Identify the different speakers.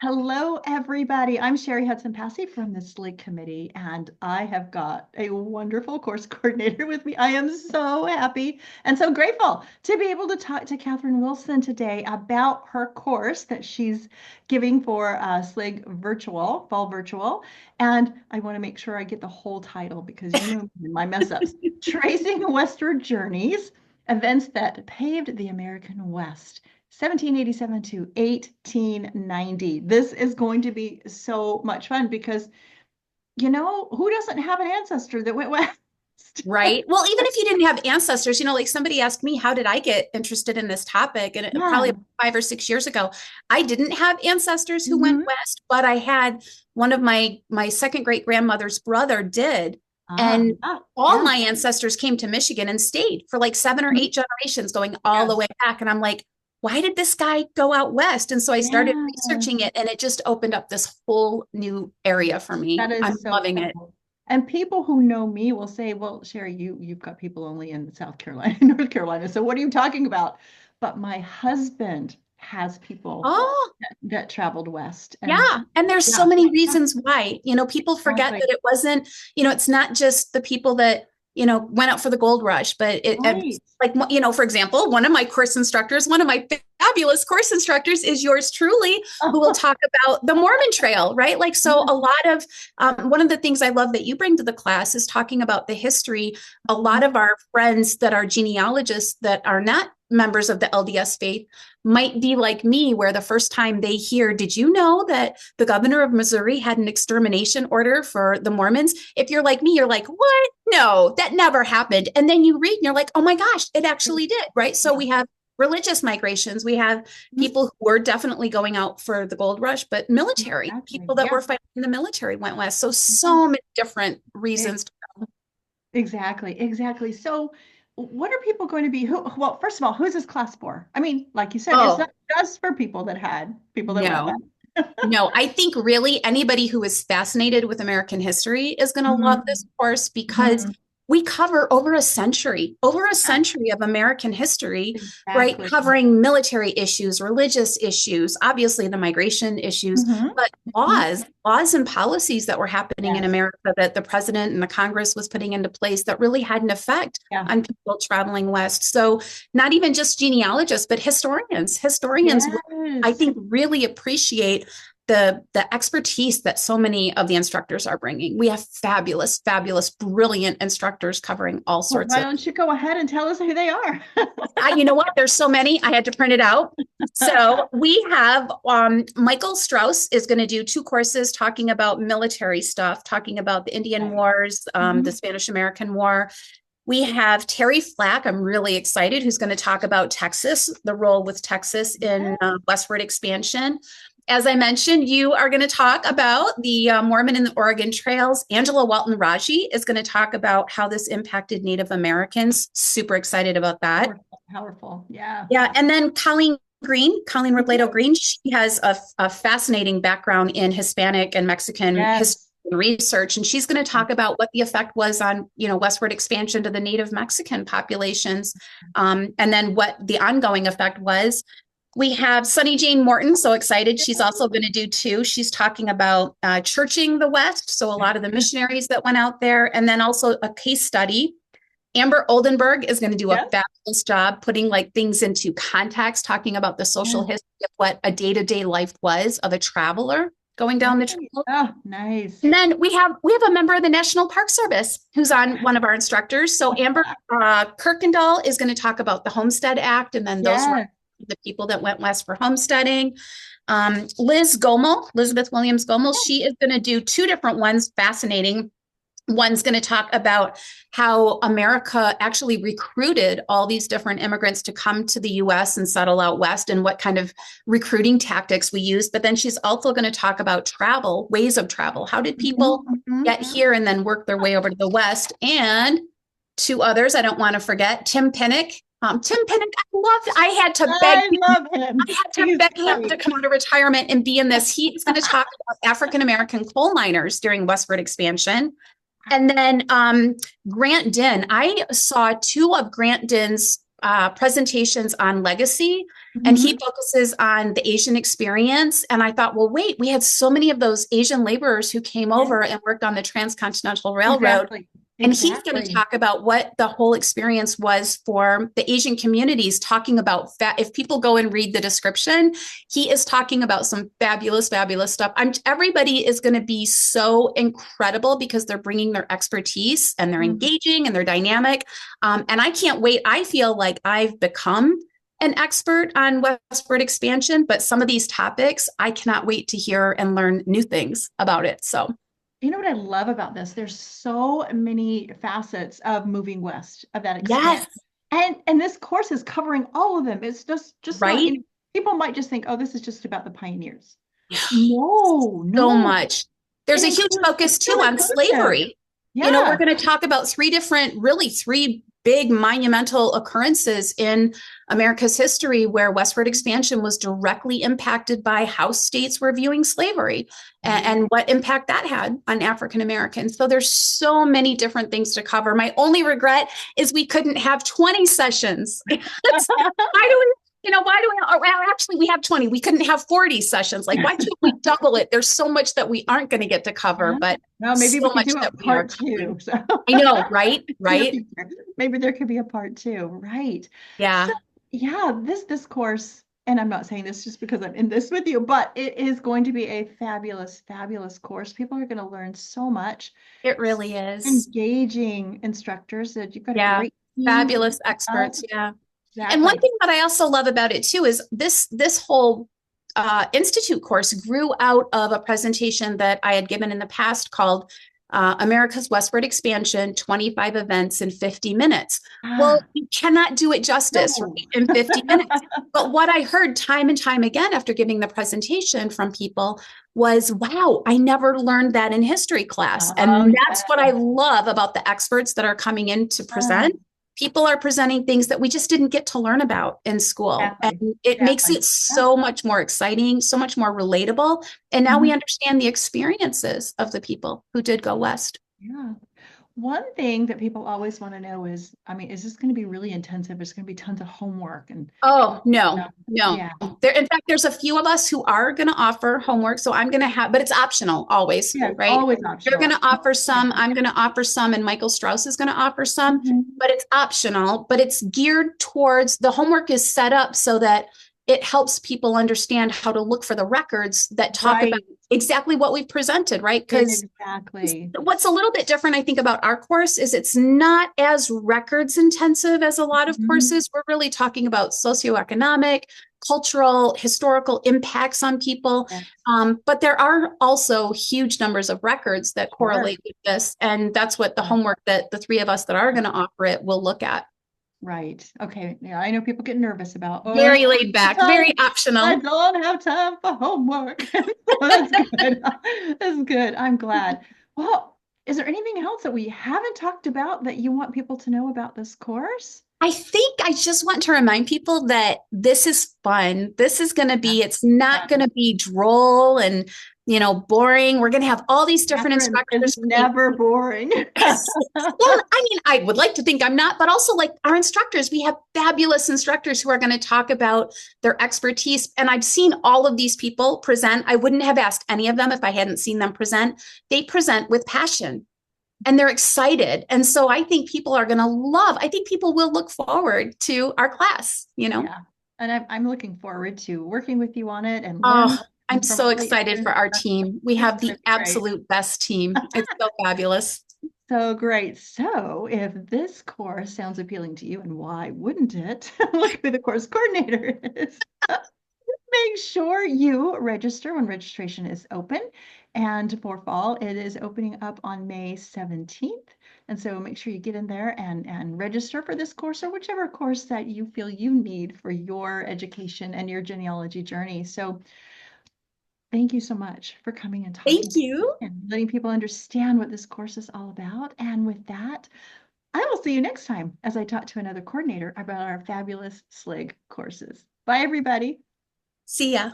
Speaker 1: Hello, everybody. I'm Cheri Hudson-Passy from the SLIG committee, and I have got a wonderful course coordinator with me. I am so happy and so grateful to be able to talk to Katherine Willson today about her course that she's giving for SLIG virtual, fall virtual. And I want to make sure I get the whole title because you know my mess ups. Tracing Westward Journeys, Events that Paved the American West. 1787 to 1890. This is going to be so much fun because, who doesn't have an ancestor that went west?
Speaker 2: Right. Well, even if you didn't have ancestors, like somebody asked me, how did I get interested in this topic? And probably
Speaker 1: Yeah.
Speaker 2: 5 or 6 years ago, I didn't have ancestors who went
Speaker 1: Hmm.
Speaker 2: west, but I had one of my second great grandmother's brother did. And
Speaker 1: Yeah.
Speaker 2: all
Speaker 1: Yeah.
Speaker 2: my ancestors came to Michigan and stayed for like 7 or 8 generations, going all the
Speaker 1: Yes.
Speaker 2: way back. And I'm like, why did this guy go out west? And so I started
Speaker 1: Yeah.
Speaker 2: researching it, and it just opened up this whole new area for me.
Speaker 1: That
Speaker 2: I'm
Speaker 1: is so
Speaker 2: loving it.
Speaker 1: cool. And people who know me will say, well, Cheri, you've got people only in South Carolina, North Carolina. So what are you talking about? But my husband has people
Speaker 2: Oh,
Speaker 1: that traveled west. And
Speaker 2: yeah. And there's so
Speaker 1: yeah,
Speaker 2: many reasons why, people forget
Speaker 1: exactly.
Speaker 2: that it wasn't, it's not just the people that, went out for the gold rush, but
Speaker 1: Right.
Speaker 2: like, for example, one of my course instructors, one of my fabulous course instructors is yours truly, who will talk about the Mormon trail, right? Like, so a lot of, one of the things I love that you bring to the class is talking about the history. A lot of our friends that are genealogists that are not members of the LDS faith might be like me, where the first time they hear, did you know that the governor of Missouri had an extermination order for the Mormons? If you're like me, you're like, what? No, that never happened. And then you read and you're like, oh my gosh, it actually did, right? So
Speaker 1: Yeah.
Speaker 2: we have religious migrations. We have
Speaker 1: Mhm.
Speaker 2: people who were definitely going out for the gold rush, but military,
Speaker 1: Exactly.
Speaker 2: people that
Speaker 1: Yeah.
Speaker 2: were fighting in the military went west. So,
Speaker 1: Mhm.
Speaker 2: so many different
Speaker 1: E-
Speaker 2: reasons.
Speaker 1: Exactly. Exactly. So, what are people going to be? Well, first of all, who's this class for? I mean, like you said, it's
Speaker 2: Oh,
Speaker 1: not just for people that had people that went
Speaker 2: no.
Speaker 1: west.
Speaker 2: No, I think really anybody who is fascinated with American history is going to love
Speaker 1: Mhm.
Speaker 2: this course because
Speaker 1: Mhm.
Speaker 2: we cover over a century of American history, right?
Speaker 1: Exactly.
Speaker 2: Covering military issues, religious issues, obviously the migration issues,
Speaker 1: Mhm.
Speaker 2: but
Speaker 1: Mhm.
Speaker 2: laws and policies that were happening in
Speaker 1: Yes.
Speaker 2: America that the president and the Congress was putting into place that really had an effect
Speaker 1: Yeah.
Speaker 2: on people traveling west. So not even just genealogists, but historians. Historians, I
Speaker 1: Yes.
Speaker 2: think, really appreciate the expertise that so many of the instructors are bringing. We have fabulous, fabulous, brilliant instructors covering all
Speaker 1: Well,
Speaker 2: sorts
Speaker 1: why
Speaker 2: of.
Speaker 1: don't you go ahead and tell us who they are?
Speaker 2: You know what? There's so many. I had to print it out. So we have Michael Strauss is going to do 2 courses talking about military stuff, talking about the Indian
Speaker 1: Right.
Speaker 2: Wars, the
Speaker 1: Mhm.
Speaker 2: Spanish American War. We have Terry Flack, I'm really excited, who's going to talk about Texas, the role with Texas in westward expansion. As I mentioned, you are going to talk about the Mormon and the Oregon Trails. Angela Walton Raji is going to talk about how this impacted Native Americans. Super excited about that.
Speaker 1: Powerful, powerful. Yeah.
Speaker 2: Yeah. And then Colleen Robledo
Speaker 1: Mhm.
Speaker 2: Green, she has a fascinating background in Hispanic and Mexican history
Speaker 1: Yes.
Speaker 2: and research. And she's going to talk about what the effect was on, westward expansion to the Native Mexican populations. And then what the ongoing effect was. We have Sunny Jane Morton, so excited. She's also going to do 2. She's talking about churching the West. So a lot of the missionaries that went out there, and then also a case study. Amber Oldenburg is going to do a
Speaker 1: Yes.
Speaker 2: fabulous job putting like things into context, talking about the social
Speaker 1: Yes.
Speaker 2: history of what a day-to-day life was of a traveler going down the
Speaker 1: Right.
Speaker 2: trail.
Speaker 1: Oh, nice.
Speaker 2: And then we have a member of the National Park Service who's on one of our instructors. So Amber Kirkendall is going to talk about the Homestead Act, and then those were
Speaker 1: Yes.
Speaker 2: the people that went west for homesteading. Elizabeth Williams Gomel, she is going to do 2 different ones, fascinating. One's going to talk about how America actually recruited all these different immigrants to come to the US and settle out west and what kind of recruiting tactics we used. But then she's also going to talk about travel, ways of travel. How did people
Speaker 1: Mhm. Mhm.
Speaker 2: get here and then work their way over to the west? And 2 others I don't want to forget, Tim Pinnock. Tim Pinnock, I had to beg
Speaker 1: I
Speaker 2: him.
Speaker 1: love
Speaker 2: I
Speaker 1: him.
Speaker 2: had to
Speaker 1: He's
Speaker 2: beg him to
Speaker 1: great.
Speaker 2: come out of retirement and be in this. He is going to talk about African American coal miners during westward expansion. And then Grant Dinn, I saw 2 of Grant Dinn's presentations on legacy, and he
Speaker 1: Mhm.
Speaker 2: focuses on the Asian experience. And I thought, well, wait, we had so many of those Asian laborers who came
Speaker 1: Yeah,
Speaker 2: over and worked on the Transcontinental Railroad.
Speaker 1: exactly.
Speaker 2: And he's going to
Speaker 1: Exactly.
Speaker 2: talk about what the whole experience was for the Asian communities, talking about if people go and read the description, he is talking about some fabulous, fabulous stuff. Everybody is going to be so incredible because they're bringing their expertise and they're
Speaker 1: Mhm.
Speaker 2: engaging and they're dynamic. And I can't wait. I feel like I've become an expert on westward expansion, but some of these topics, I cannot wait to hear and learn new things about it. So,
Speaker 1: You know what I love about this? There's so many facets of moving west, of that
Speaker 2: yes,
Speaker 1: expansion. And this course is covering all of them. It's just not,
Speaker 2: right?
Speaker 1: people might just think, oh, this is just about the pioneers. No,
Speaker 2: So
Speaker 1: no.
Speaker 2: much. There's
Speaker 1: It
Speaker 2: a huge
Speaker 1: includes,
Speaker 2: focus
Speaker 1: it's
Speaker 2: too
Speaker 1: so
Speaker 2: on
Speaker 1: inclusive.
Speaker 2: slavery. We're
Speaker 1: Yeah.
Speaker 2: going to talk about three big monumental occurrences in America's history where westward expansion was directly impacted by how states were viewing slavery and what impact that had on African Americans. So there's so many different things to cover. My only regret is we couldn't have 20 sessions. Why do we, oh, well, actually, we have 20. We couldn't have 40 sessions. Like, why can't we double it? There's so much that we aren't going to get to cover,
Speaker 1: Yeah.
Speaker 2: but
Speaker 1: No, maybe we
Speaker 2: so
Speaker 1: could
Speaker 2: much
Speaker 1: do a
Speaker 2: that we are
Speaker 1: part two.
Speaker 2: covering.
Speaker 1: So
Speaker 2: I know, right?
Speaker 1: in the
Speaker 2: Right?
Speaker 1: future, maybe there could be a part two, right? So
Speaker 2: Yeah,
Speaker 1: yeah, this course, and I'm not saying this just because I'm in this with you, but it is going to be a fabulous, fabulous course. People are going to learn so much.
Speaker 2: it really is.
Speaker 1: Engaging instructors that you've got a
Speaker 2: Yeah.
Speaker 1: great team to
Speaker 2: Fabulous
Speaker 1: help.
Speaker 2: experts. Yeah. And one
Speaker 1: Exactly.
Speaker 2: thing that I also love about it too is this whole institute course grew out of a presentation that I had given in the past called America's Westward Expansion 25 Events in 50 Minutes. Well,
Speaker 1: Ah,
Speaker 2: you cannot do it justice,
Speaker 1: no.
Speaker 2: right, in 50 minutes. But what I heard time and time again after giving the presentation from people was, wow, I never learned that in history class.
Speaker 1: Oh,
Speaker 2: And that's what I
Speaker 1: yeah.
Speaker 2: love about the experts that are coming in to
Speaker 1: Ah,
Speaker 2: present. People are presenting things that we just didn't get to learn about in school.
Speaker 1: exactly.
Speaker 2: And it makes
Speaker 1: Exactly.
Speaker 2: it
Speaker 1: Yeah.
Speaker 2: so much more exciting, so much more relatable. And now we
Speaker 1: Mhm.
Speaker 2: understand the experiences of the people who did go west.
Speaker 1: Yeah. One thing that people always want to know is, I mean, is this going to be really intensive? It's going to be tons of homework and
Speaker 2: Oh, no, no.
Speaker 1: yeah.
Speaker 2: In fact, there's a few of us who are going to offer homework. So I'm going to have, but it's optional always,
Speaker 1: Yeah, it's
Speaker 2: right?
Speaker 1: always
Speaker 2: You're going
Speaker 1: optional.
Speaker 2: to offer some, I'm going to offer some, and Michael Strauss is going to offer some,
Speaker 1: Mhm.
Speaker 2: but it's optional, but it's geared towards the homework is set up so that it helps people understand how to look for the records that talk about
Speaker 1: Right.
Speaker 2: exactly what we've presented, right? Because
Speaker 1: Exactly.
Speaker 2: what's a little bit different, I think, about our course is it's not as records intensive as a lot of
Speaker 1: Mhm.
Speaker 2: courses. We're really talking about socioeconomic, cultural, historical impacts on people.
Speaker 1: Yes,
Speaker 2: But there are also huge numbers of records that
Speaker 1: sure.
Speaker 2: correlate with this. And that's what the
Speaker 1: Yeah.
Speaker 2: homework that the three of us that are going to offer it will look at.
Speaker 1: Right. Okay. Yeah, I know people get nervous about, oh, I don't
Speaker 2: Very laid
Speaker 1: have
Speaker 2: back,
Speaker 1: time.
Speaker 2: very
Speaker 1: I
Speaker 2: optional.
Speaker 1: don't have time for homework. So that's good. That's good. I'm glad. Well, is there anything else that we haven't talked about that you want people to know about this course?
Speaker 2: I think I just want to remind people that this is fun. This is going to
Speaker 1: Yeah.
Speaker 2: be, it's not going
Speaker 1: Fun.
Speaker 2: to be droll and, boring. We're going to have all these different
Speaker 1: Katherine is
Speaker 2: instructors coming.
Speaker 1: never boring.
Speaker 2: Well, I mean, I would like to think I'm not, but also like our instructors, we have fabulous instructors who are going to talk about their expertise. And I've seen all of these people present. I wouldn't have asked any of them if I hadn't seen them present. They present with passion and they're excited. And so I think people are going to I think people will look forward to our class.
Speaker 1: Yeah. And I'm looking forward to working with you on it and learning
Speaker 2: Oh, I'm
Speaker 1: from
Speaker 2: so
Speaker 1: all the
Speaker 2: excited
Speaker 1: other
Speaker 2: for our
Speaker 1: instructors.
Speaker 2: team. We
Speaker 1: It's
Speaker 2: have
Speaker 1: going
Speaker 2: the
Speaker 1: to be great.
Speaker 2: absolute best team. It's so fabulous.
Speaker 1: So great. So if this course sounds appealing to you, and why wouldn't it? Look who the course coordinator is. Make sure you register when registration is open. And for fall, it is opening up on May 17th. And so make sure you get in there and register for this course or whichever course that you feel you need for your education and your genealogy journey. So thank you so much for coming and talking
Speaker 2: Thank
Speaker 1: to me
Speaker 2: you.
Speaker 1: and letting people understand what this course is all about. And with that, I will see you next time as I talk to another coordinator about our fabulous SLIG courses. Bye, everybody.
Speaker 2: See ya.